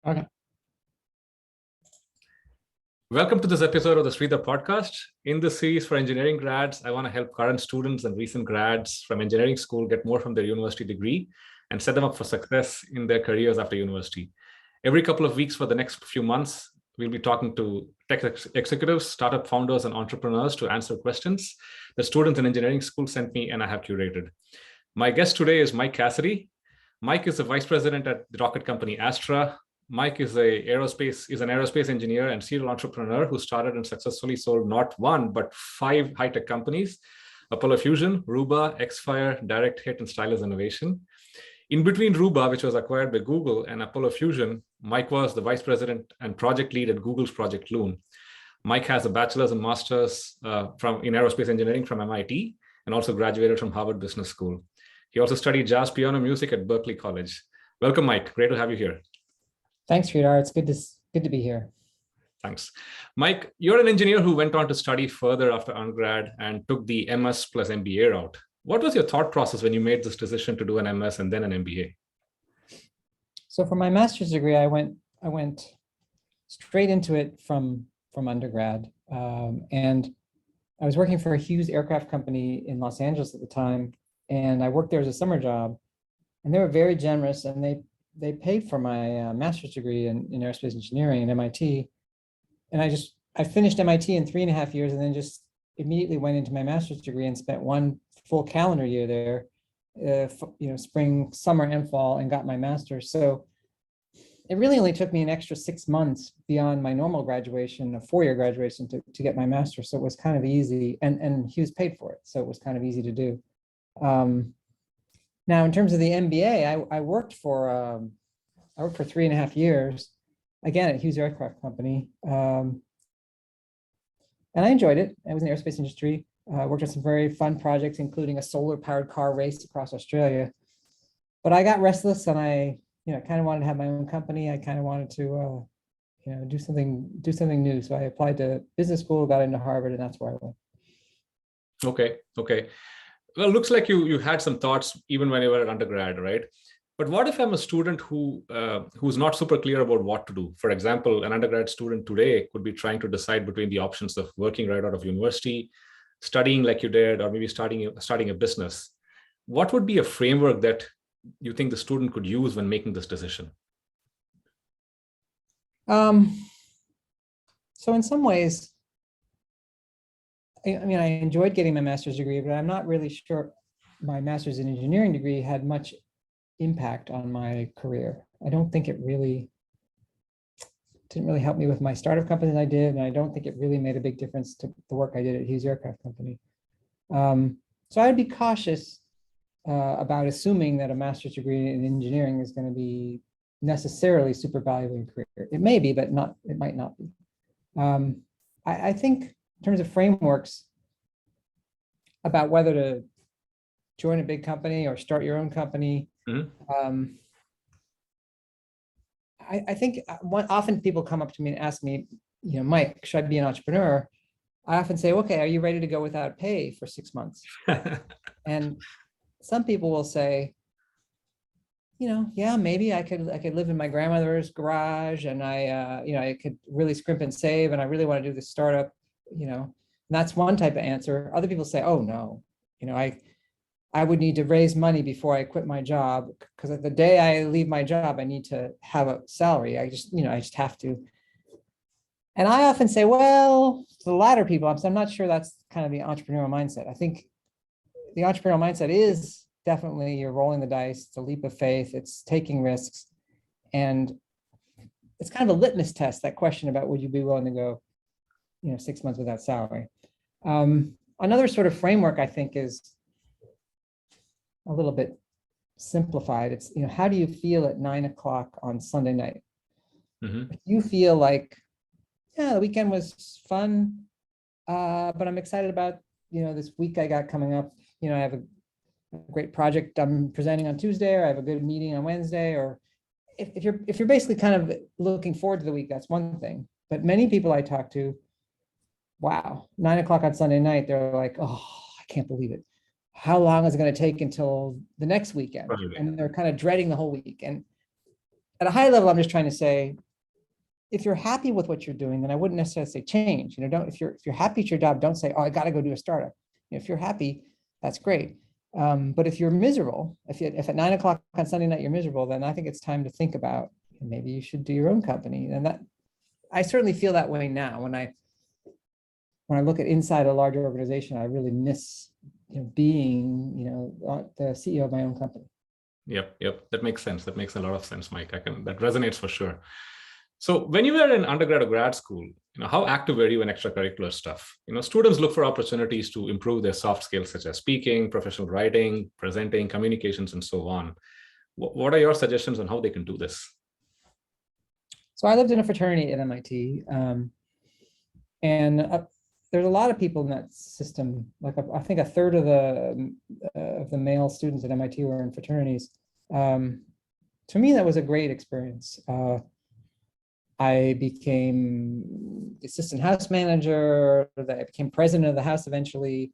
Okay. Welcome to this episode of the Sridhar Podcast. In this series for engineering grads, I want to help current students and recent grads from engineering school get more from their university degree and set them up for success in their careers after university. Every couple of weeks for the next few months, we'll be talking to tech executives, startup founders, and entrepreneurs to answer questions the students in engineering school sent me and I have curated. My guest today is Mike Cassidy. Mike is the vice president at the rocket company Astra. Mike is an aerospace engineer and serial entrepreneur who started and successfully sold not one, but 5 high-tech companies: Apollo Fusion, Ruba, Xfire, Direct Hit, and Stylus Innovation. In between Ruba, which was acquired by Google, and Apollo Fusion, Mike was the vice president and project lead at Google's Project Loon. Mike has a bachelor's and master's in aerospace engineering from MIT and also graduated from Harvard Business School. He also studied jazz piano music at Berklee College. Welcome, Mike. Great to have you here. Thanks, Sridhar. It's good to be here. Thanks. Mike, you're an engineer who went on to study further after undergrad and took the MS plus MBA route. What was your thought process when you made this decision to do an MS and then an MBA? So for my master's degree, I went straight into it from undergrad. And I was working for a Hughes aircraft company in Los Angeles at the time. And I worked there as a summer job. And they were very generous, and they paid for my master's degree in aerospace engineering at MIT. And I finished MIT in 3.5 years and then just immediately went into my master's degree and spent 1 full calendar year there, spring, summer, and fall, and got my master's. So it really only took me an extra 6 months beyond my normal graduation, a 4-year graduation, to get my master's. So it was kind of easy, and Hughes paid for it. So it was kind of easy to do. Now, in terms of the MBA, I worked for 3.5 years, again at Hughes Aircraft Company, and I enjoyed it. I was in the aerospace industry. I worked on some very fun projects, including a solar-powered car race across Australia. But I got restless, and I, kind of wanted to have my own company. I kind of wanted to, do something new. So I applied to business school, got into Harvard, and that's where I went. Okay. Well, it looks like you had some thoughts even when you were at undergrad, right? But what if I'm a student who's not super clear about what to do? For example, an undergrad student today could be trying to decide between the options of working right out of university, studying like you did, or maybe starting a business. What would be a framework that you think the student could use when making this decision? So in some ways, I enjoyed getting my master's degree, but I'm not really sure my master's in engineering degree had much impact on my career. I don't think it didn't really help me with my startup companies I did, and I don't think it really made a big difference to the work I did at Hughes Aircraft Company. So I'd be cautious about assuming that a master's degree in engineering is going to be necessarily super valuable in career. It may be, but it might not be. I think in terms of frameworks about whether to join a big company or start your own company, I think often people come up to me and ask me, Mike, should I be an entrepreneur? I often say, okay, are you ready to go without pay for 6 months? And some people will say, yeah, maybe I could live in my grandmother's garage, and I could really scrimp and save, and I really want to do this startup, and that's one type of answer. Other people say, oh no, I would need to raise money before I quit my job, because the day I leave my job, I need to have a salary. I just have to. And I often say, well, the latter people, I'm not sure that's kind of the entrepreneurial mindset. I think the entrepreneurial mindset is definitely you're rolling the dice. It's a leap of faith. It's taking risks. And it's kind of a litmus test, that question about would you be willing to go 6 months without salary. Another sort of framework I think is a little bit simplified. It's, how do you feel at 9 o'clock on Sunday night? Mm-hmm. If you feel like, yeah, the weekend was fun, but I'm excited about, this week I got coming up. I have a great project I'm presenting on Tuesday, or I have a good meeting on Wednesday, or if you're basically kind of looking forward to the week, that's one thing. But many people I talk to, wow, 9 o'clock on Sunday night, they're like, oh, I can't believe it. How long is it going to take until the next weekend? And they're kind of dreading the whole week. And at a high level, I'm just trying to say, if you're happy with what you're doing, then I wouldn't necessarily say change. Don't, if you're happy at your job, don't say, oh, I got to go do a startup. If you're happy, that's great. But if you're miserable, if at 9 o'clock on Sunday night you're miserable, then I think it's time to think about maybe you should do your own company. And that, I certainly feel that way now. When I look at inside a larger organization, I really miss being the CEO of my own company. Yep. That makes sense. That makes a lot of sense, Mike. That resonates for sure. So when you were in undergrad or grad school, how active were you in extracurricular stuff? Students look for opportunities to improve their soft skills such as speaking, professional writing, presenting, communications, and so on. What are your suggestions on how they can do this? So I lived in a fraternity at MIT, and there's a lot of people in that system. Like I think a third of the male students at MIT were in fraternities. To me, that was a great experience. I became assistant house manager. I became president of the house eventually.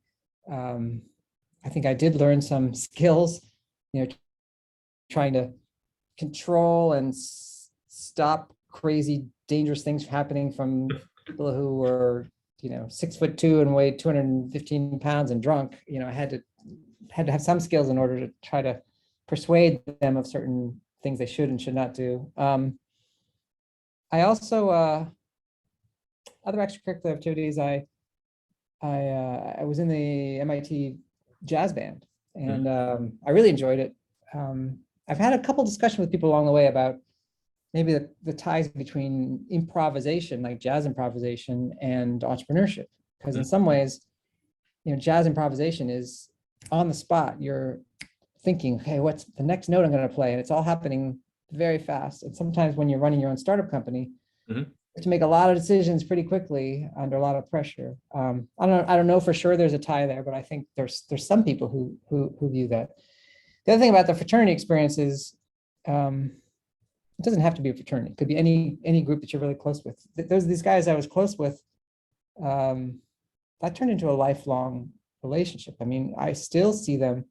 I think I did learn some skills, trying to control and stop crazy, dangerous things happening from people who were, 6'2" and weighed 215 pounds and drunk. I had to have some skills in order to try to persuade them of certain things they should and should not do. I also, other extracurricular activities, I was in the MIT jazz band, and I really enjoyed it. I've had a couple discussions with people along the way about maybe the ties between improvisation, like jazz improvisation, and entrepreneurship. Because in some ways, jazz improvisation is on the spot. You're thinking, okay, what's the next note I'm going to play? And it's all happening very fast. And sometimes when you're running your own startup company, you have to make a lot of decisions pretty quickly under a lot of pressure. I don't know for sure there's a tie there, but I think there's some people who view that. The other thing about the fraternity experience is, it doesn't have to be a fraternity. It could be any group that you're really close with. These guys I was close with, that turned into a lifelong relationship. I mean, I still see them.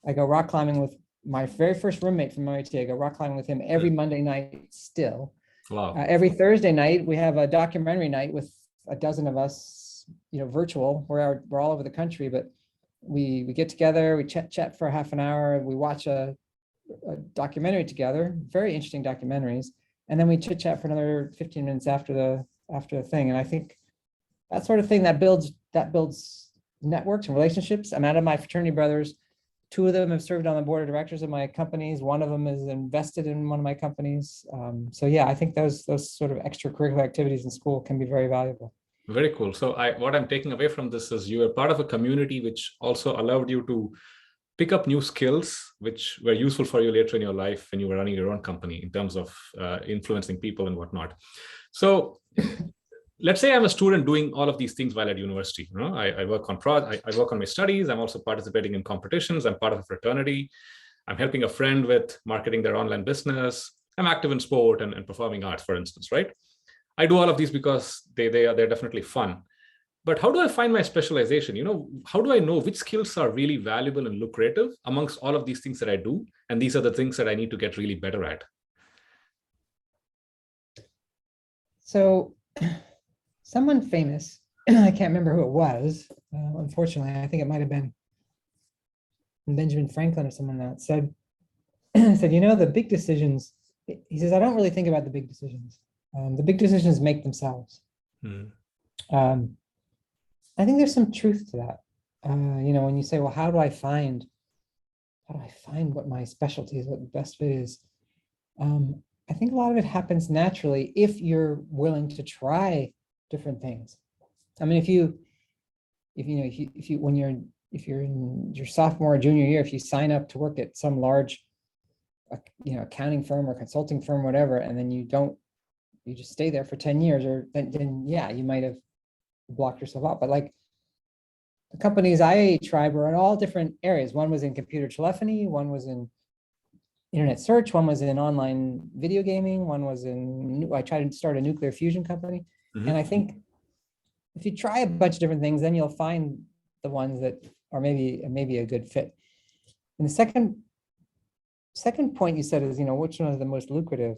I go rock climbing with my very first roommate from MIT. I go rock climbing with him every Monday night still. Wow. Every Thursday night, we have a documentary night with a dozen of us, virtual. We're all over the country, but we get together, we chat for half an hour, we watch a documentary together, very interesting documentaries, and then we chit chat for another 15 minutes after the thing. And I think that sort of thing that builds networks and relationships. I'm out of my fraternity brothers. 2 of them have served on the board of directors of my companies. 1 of them is invested in one of my companies. So yeah, I think those sort of extracurricular activities in school can be very valuable. Very cool. So what I'm taking away from this is you were part of a community which also allowed you to pick up new skills, which were useful for you later in your life when you were running your own company in terms of influencing people and whatnot. So let's say I'm a student doing all of these things while at university. I work on I work on my studies. I'm also participating in competitions. I'm part of a fraternity. I'm helping a friend with marketing their online business. I'm active in sport and performing arts, for instance, right? I do all of these because they're definitely fun. But how do I find my specialization? How do I know which skills are really valuable and lucrative amongst all of these things that I do? And these are the things that I need to get really better at. So someone famous, I can't remember who it was, unfortunately, I think it might have been Benjamin Franklin or someone that said, the big decisions, he says, I don't really think about the big decisions. The big decisions make themselves. I think there's some truth to that. When you say, well, how do I find what my specialty is, what the best fit is? I think a lot of it happens naturally if you're willing to try different things. I mean, if you're in your sophomore or junior year, if you sign up to work at some large, accounting firm or consulting firm, whatever, and then you just stay there for 10 years, or then yeah, you might have blocked yourself out. But like the companies I tried were in all different areas. One was in computer telephony, one was in internet search, one was in online video gaming, I tried to start a nuclear fusion company. And I think if you try a bunch of different things, then you'll find the ones that are maybe a good fit. And the second second point you said is, which one is the most lucrative?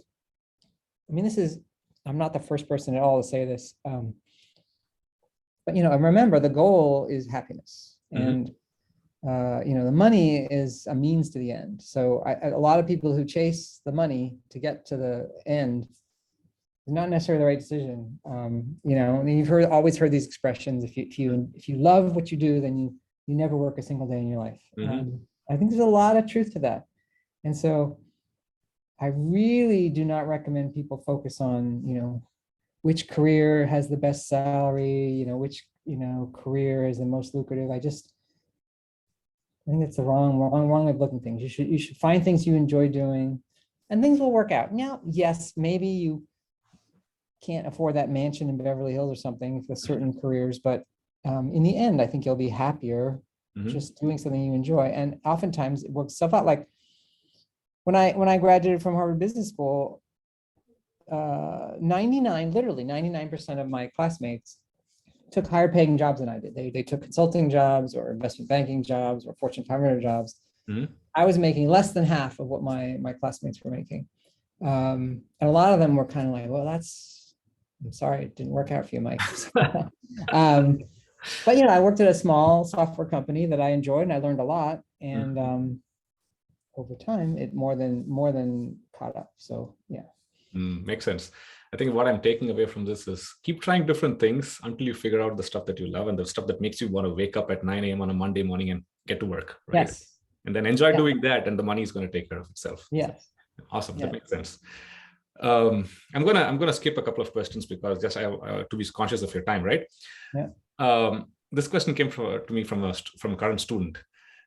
I mean, I'm not the first person at all to say this. But, remember, the goal is happiness. And, the money is a means to the end. So a lot of people who chase the money to get to the end is not necessarily the right decision. And you've always heard these expressions. If you love what you do, then you never work a single day in your life. I think there's a lot of truth to that. And so I really do not recommend people focus on, which career has the best salary, which, career is the most lucrative. I think it's the wrong way of looking at things. You should find things you enjoy doing, and things will work out. Now, yes, maybe you can't afford that mansion in Beverly Hills or something for certain careers, but in the end, I think you'll be happier just doing something you enjoy. And oftentimes it works itself out. Like when I graduated from Harvard Business School, literally 99% of my classmates took higher paying jobs than I did. They took consulting jobs or investment banking jobs or Fortune 500 jobs. I was making less than half of what my classmates were making. And a lot of them were kind of like, well, I'm sorry, it didn't work out for you, Mike. But I worked at a small software company that I enjoyed, and I learned a lot. And over time, it more than caught up. So yeah. Makes sense. I think what I'm taking away from this is keep trying different things until you figure out the stuff that you love and the stuff that makes you want to wake up at 9 a.m. on a Monday morning and get to work. Right? Yes. And then enjoy doing that, and the money is going to take care of itself. Yes. Awesome. That makes sense. I'm gonna skip a couple of questions because just I have to be conscious of your time, right? Yeah. This question came to me from a current student.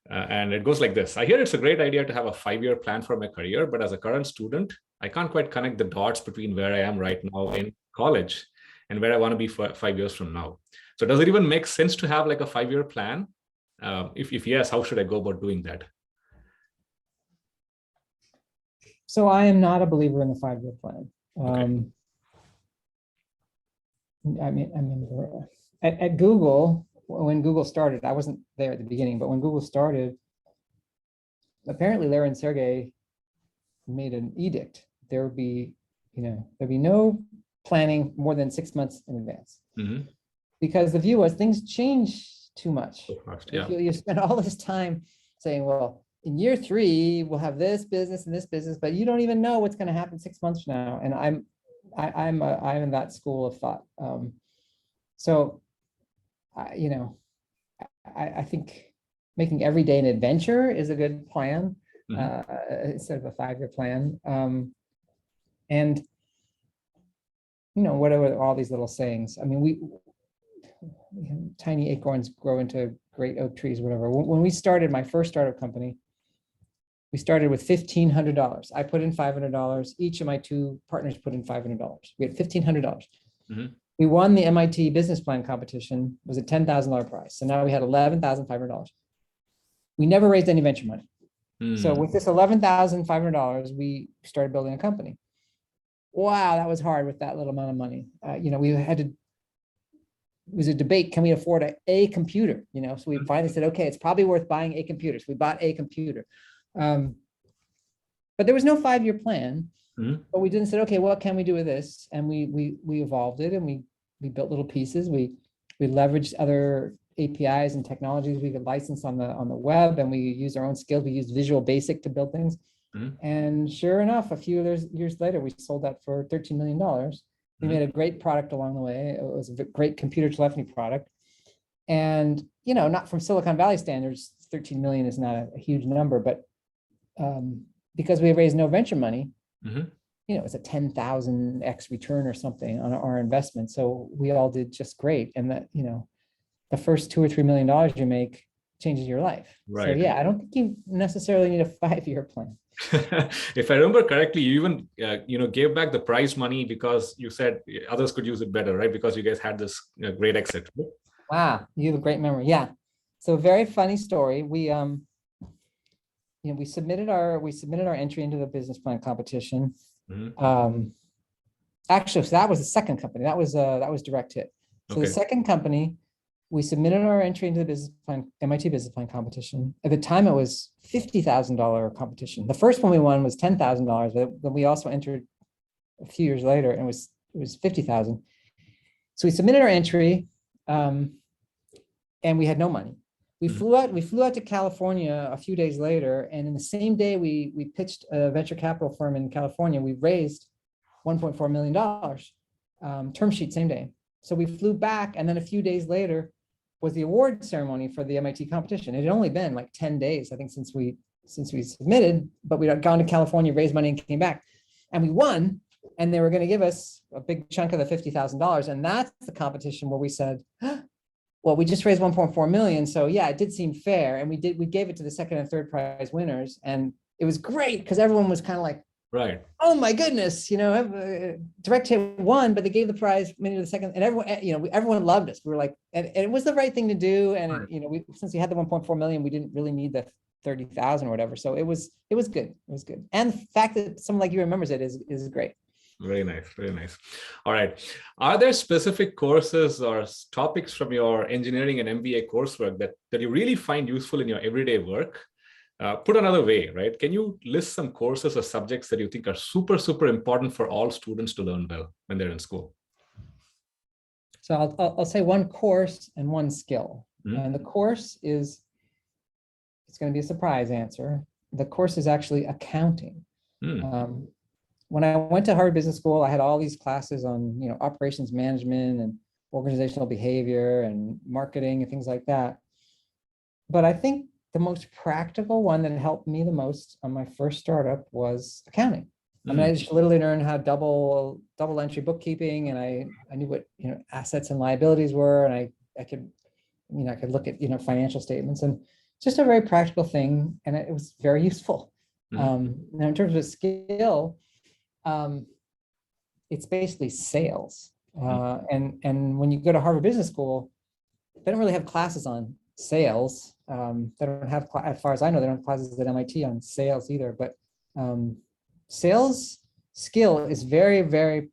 And it goes like this. I hear it's a great idea to have a 5-year plan for my career, but as a current student, I can't quite connect the dots between where I am right now in college and where I want to be 5 years from now. So does it even make sense to have like a 5-year plan? If yes, how should I go about doing that? So I am not a believer in the 5-year plan. Okay. I mean, at Google, when Google started, I wasn't there at the beginning, but when Google started, apparently Larry and Sergey made an edict. There'd be no planning more than 6 months in advance, because the view was things change too much. Yeah. You spend all this time saying, well, in year 3 we'll have this business and this business, but you don't even know what's going to happen 6 months from now. And I'm in that school of thought. So I think making every day an adventure is a good plan, instead of a 5-year plan. And what are all these little sayings? I mean, tiny acorns grow into great oak trees, whatever. When we started my first startup company, we started with $1,500. I put in $500. Each of my 2 partners put in $500. We had $1,500. We won the MIT business plan competition. It was a $10,000 prize. So now we had $11,500. We never raised any venture money. So with this $11,500, we started building a company. Wow, that was hard with that little amount of money. We had to, it was a debate, can we afford a computer? So we finally said, okay, it's probably worth buying a computer. So we bought a computer. But there was no 5-year plan. But we didn't say, okay, what can we do with this? And we evolved it, and we built little pieces. We leveraged other APIs and technologies we could license on the web, and we used our own skills. We used Visual Basic to build things. And sure enough, a few years later, we sold that for $13 million. We made a great product along the way. It was a great computer telephony product. And, not from Silicon Valley standards, 13 million is not a huge number, but because we raised no venture money, it's a 10,000x return or something on our investment. So we all did just great. And that, the first $2 or $3 million you make changes your life. Right. So yeah, I don't think you necessarily need a 5-year plan. If I remember correctly, you even gave back the prize money because you said others could use it better, right? Because you guys had this great exit. Wow, you have a great memory. Yeah. So very funny story. We we submitted our entry into the business plan competition. Actually, so that was the second company. That was Direct Hit. So the second company, We submitted our entry into the business plan, MIT business plan competition. At the time, it was $50,000 competition. The first one we won was $10,000, but we also entered a few years later, and it was 50,000. So we submitted our entry, and we had no money. We flew out to California a few days later, and in the same day we pitched a venture capital firm in California. We raised $1.4 million, term sheet same day. So we flew back, and then a few days later was the award ceremony for the MIT competition. It had only been like 10 days, I think, since we submitted, but we had gone to California, raised money, and came back, and we won. And they were going to give us a big chunk of the $50,000, and that's the competition where we said, well, we just raised 1.4 million. So yeah, it did seem fair. And we gave it to the second and third prize winners. And it was great because everyone was kind of like, right. Oh my goodness, Direct Hit won, but they gave the prize maybe to the second, and everyone loved us. We were like, and it was the right thing to do. And right. Since we had the 1.4 million, we didn't really need the 30,000 or whatever. So it was good. It was good. And the fact that someone like you remembers it is great. Very nice. Very nice. All right. Are there specific courses or topics from your engineering and MBA coursework that you really find useful in your everyday work? Put another way, right? Can you list some courses or subjects that you think are super, super important for all students to learn well when they're in school? So I'll say one course and one skill. Mm-hmm. And the course it's going to be a surprise answer. The course is actually accounting. Mm. When I went to Harvard Business School, I had all these classes on, operations management and organizational behavior and marketing and things like that. But I think the most practical one that helped me the most on my first startup was accounting. I mean, I just literally learned how double entry bookkeeping, and I knew what assets and liabilities were, and I could look at financial statements, and just a very practical thing, and it was very useful. Now, in terms of skill, it's basically sales. And when you go to Harvard Business School, they don't really have classes on sales. They don't have, as far as I know, they don't have classes at MIT on sales either. But sales skill is very, very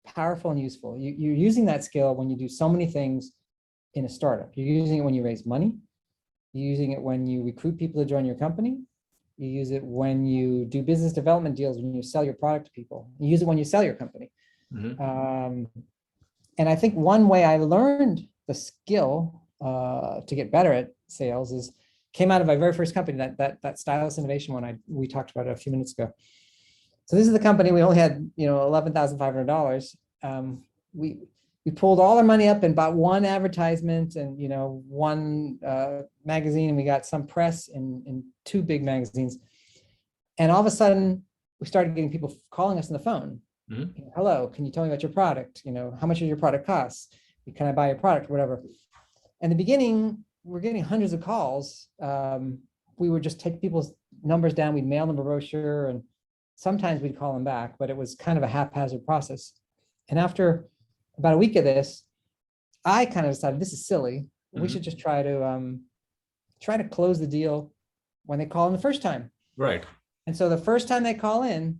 powerful and useful. You're using that skill when you do so many things in a startup. You're using it when you raise money. You're using it when you recruit people to join your company. You use it when you do business development deals, when you sell your product to people. You use it when you sell your company. And I think one way I learned the skill to get better at sales came out of my very first company, that Stylus Innovation one we talked about a few minutes ago. So this is the company. We only had $11,500. We pulled all our money up and bought one advertisement and one magazine, and we got some press in two big magazines. And all of a sudden, we started getting people calling us on the phone. Hello, can you tell me about your product? How much does your product cost? Can I buy your product? Whatever. In the beginning, we're getting hundreds of calls. We would just take people's numbers down. We'd mail them a brochure, and sometimes we'd call them back, but it was kind of a haphazard process. And after about a week of this, I kind of decided this is silly. We should just try to close the deal when they call in the first time. Right. And so the first time they call in,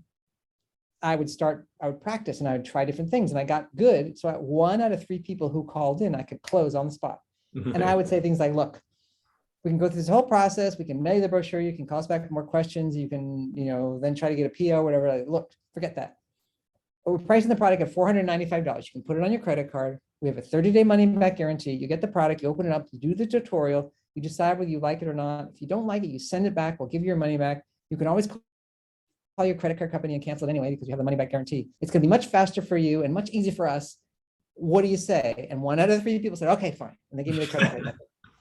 I would practice and I would try different things, and I got good. So 1 out of 3 people who called in, I could close on the spot. And I would say things like, look, we can go through this whole process. We can mail you the brochure. You can call us back with more questions. You can, then try to get a PO, whatever. Like, look, forget that. But we're pricing the product at $495. You can put it on your credit card. We have a 30-day money back guarantee. You get the product, you open it up, you do the tutorial, you decide whether you like it or not. If you don't like it, you send it back. We'll give you your money back. You can always call your credit card company and cancel it anyway because you have the money back guarantee. It's going to be much faster for you and much easier for us. What do you say? And 1 out of 3 people said, okay, fine. And they gave me the credit card.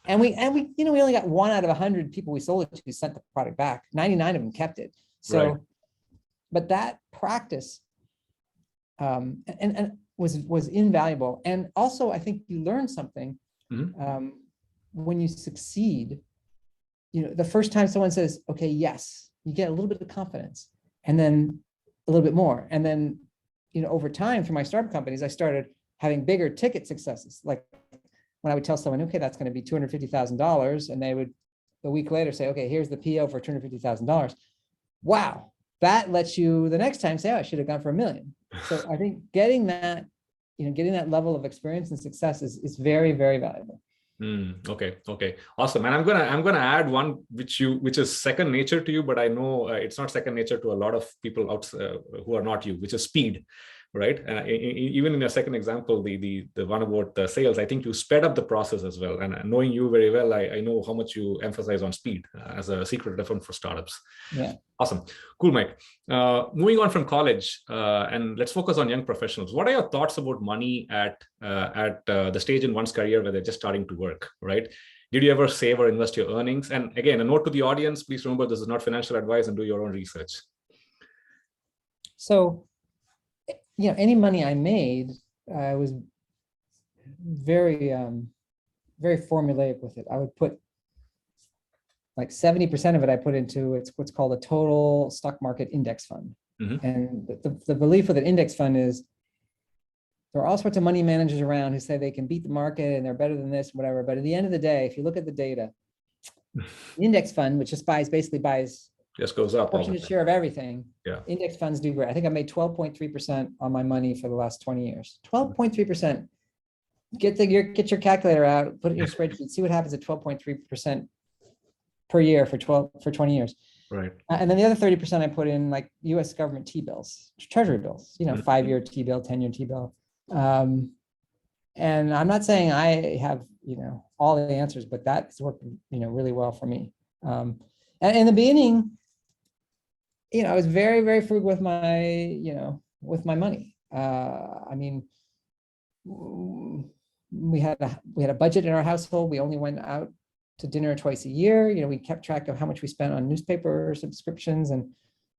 And we only got 1 out of 100 people we sold it to who sent the product back. 99 of them kept it. So, right. But that practice and was invaluable. And also, I think you learn something when you succeed. The first time someone says, okay, yes, you get a little bit of confidence, and then a little bit more. And then, over time, through my startup companies, I started having bigger ticket successes. Like when I would tell someone, okay, that's going to be $250,000. And they would a week later say, okay, here's the PO for $250,000. Wow. That lets you the next time say, oh, I should have gone for $1 million. So I think getting that level of experience and success is very, very valuable. Okay, awesome. And I'm gonna add one which is second nature to you, but I know it's not second nature to a lot of people who are not you, which is speed, right? Even in your second example, the one about the sales, I think you sped up the process as well. And knowing you very well, I know how much you emphasize on speed as a secret weapon for startups. Yeah. Awesome. Cool, Mike. Moving on from college, and let's focus on young professionals. What are your thoughts about money at the stage in one's career where they're just starting to work, right? Did you ever save or invest your earnings? And again, a note to the audience, please remember this is not financial advice and do your own research. So, any money I made, I was very, very formulaic with it. I would put like 70% of it I put into what's called a total stock market index fund. Mm-hmm. And the belief with an index fund is there are all sorts of money managers around who say they can beat the market and they're better than this, whatever. But at the end of the day, if you look at the data, the index fund, which basically buys just goes up. Fortunate share of everything. Yeah. Index funds do great. I think I made 12.3% on my money for the last 20 years. 12.3%. Get your calculator out, put it in your spreadsheet, see what happens at 12.3% per year for 20 years. Right. And then the other 30% I put in like US government T-bills, treasury bills, 5-year T-bill, 10-year T-bill. And I'm not saying I have, all the answers, but that's worked, really well for me. And in the beginning, I was very, very frugal with my money. I mean, we had a budget in our household. We only went out to dinner twice a year. We kept track of how much we spent on newspaper subscriptions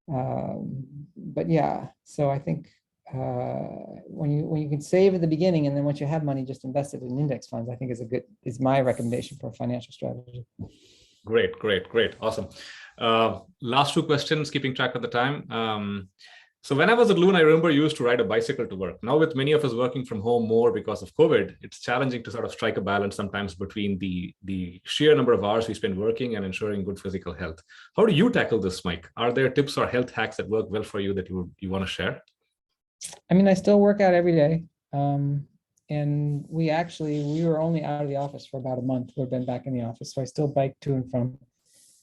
but yeah, so I think when you can save at the beginning and then once you have money, just invest it in index funds, I think is my recommendation for a financial strategy. Great. Awesome. Last two questions, keeping track of the time. So when I was at Loon, I remember you used to ride a bicycle to work. Now with many of us working from home more because of COVID, it's challenging to sort of strike a balance sometimes between the sheer number of hours we spend working and ensuring good physical health. How do you tackle this, Mike? Are there tips or health hacks that work well for you that you want to share? I mean, I still work out every day. And we were only out of the office for about a month. We've been back in the office, so I still bike to and from.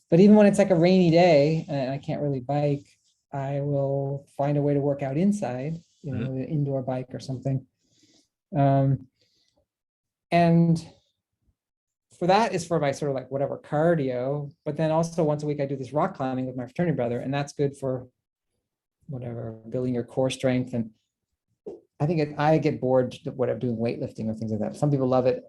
But even when it's like a rainy day and I can't really bike, I will find a way to work out inside, an indoor bike or something. And for that is for my sort of like whatever cardio, but then also once a week I do this rock climbing with my fraternity brother, and that's good for whatever, building your core strength. And I think I get bored doing weightlifting or things like that. Some people love it.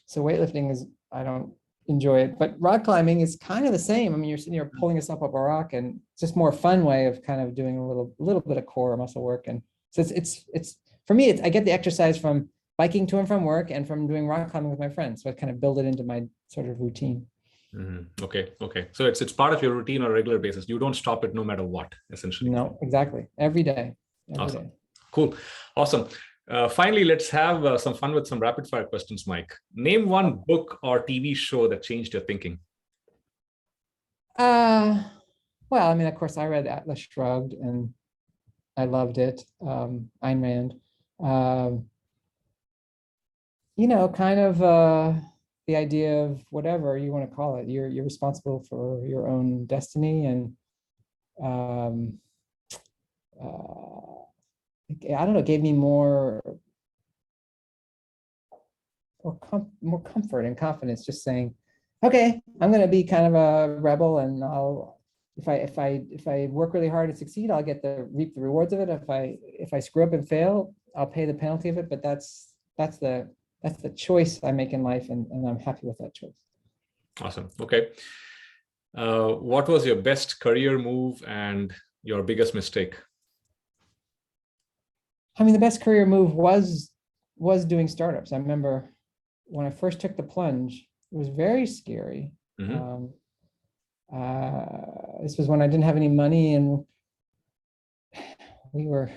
So weightlifting I don't enjoy it, but rock climbing is kind of the same. I mean, you're sitting here pulling yourself up a rock, and it's just more fun way of kind of doing a little bit of core muscle work. And so it's for me, I get the exercise from biking to and from work and from doing rock climbing with my friends. So I kind of build it into my sort of routine. Mm-hmm. Okay. So it's part of your routine on a regular basis. You don't stop it no matter what, essentially. No, exactly. Every day. Awesome. Cool. Awesome. Finally, let's have some fun with some rapid fire questions, Mike. Name one book or TV show that changed your thinking. Well, I mean, of course, I read Atlas Shrugged and I loved it. Ayn Rand. Kind of the idea of whatever you want to call it. You're responsible for your own destiny, and I don't know, it gave me more comfort and confidence, just saying, okay, I'm going to be kind of a rebel, and if I work really hard and succeed, I'll reap the rewards of it. If I screw up and fail, I'll pay the penalty of it. But that's the choice I make in life, and I'm happy with that choice. Awesome. Okay. What was your best career move and your biggest mistake? I mean, the best career move was doing startups. I remember when I first took the plunge, it was very scary. Mm-hmm. This was when I didn't have any money, and we were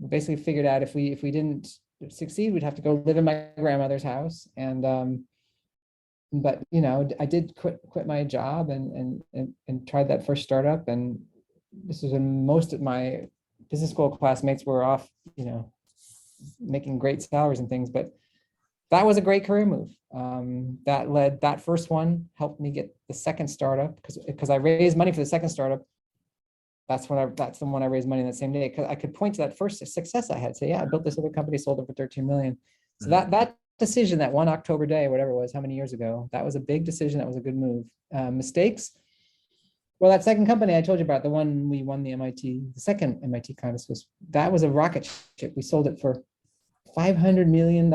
basically figured out if we didn't succeed, we'd have to go live in my grandmother's house. And but I did quit my job and tried that first startup. And this was when most of my business school classmates were off, making great salaries and things. But that was a great career move. That first one helped me get the second startup because I raised money for the second startup. That's the one I raised money in that same day, because I could point to that first success I had. Say, yeah, I built this other company, sold it for 13 million. So that decision, that one October day, whatever it was, how many years ago, that was a big decision. That was a good move. Mistakes. Well, that second company I told you about, the one we won the second MIT contest, that was a rocket ship. We sold it for $500 million,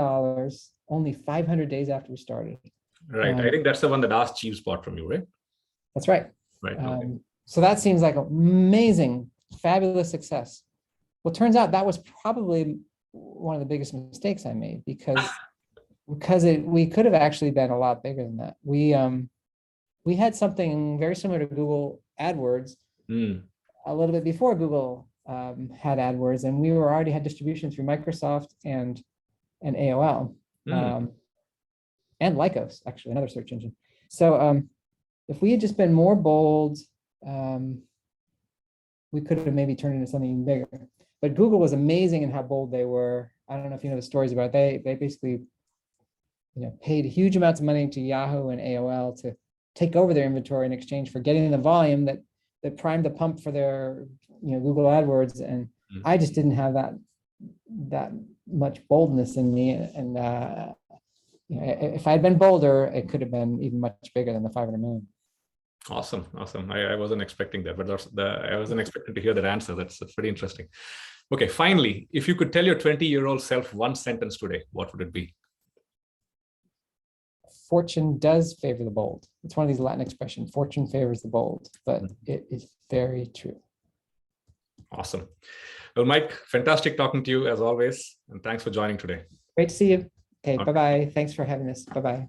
only 500 days after we started. Right. I think that's the one that Ask Chiefs bought from you, right? That's right. Right. Okay. So that seems like an amazing, fabulous success. Well, it turns out that was probably one of the biggest mistakes I made, because we could have actually been a lot bigger than that. We had something very similar to Google AdWords a little bit before Google had AdWords, and we already had distribution through Microsoft and AOL and Lycos, actually, another search engine. So if we had just been more bold, we could have maybe turned into something even bigger. But Google was amazing in how bold they were. I don't know if you know the stories about it. They basically, paid huge amounts of money to Yahoo and AOL to take over their inventory in exchange for getting the volume that primed the pump for their Google AdWords. And I just didn't have that much boldness in me. And if I had been bolder, it could have been even much bigger than the 500 million. Awesome. I wasn't expecting that, but I wasn't expecting to hear that answer. That's pretty interesting. Okay, finally, if you could tell your 20-year-old self one sentence today, what would it be? Fortune does favor the bold. It's one of these Latin expressions, fortune favors the bold, but it is very true. Awesome. Well, Mike, fantastic talking to you as always, and thanks for joining today. Great to see you. Okay, bye-bye. Thanks for having us. Bye-bye.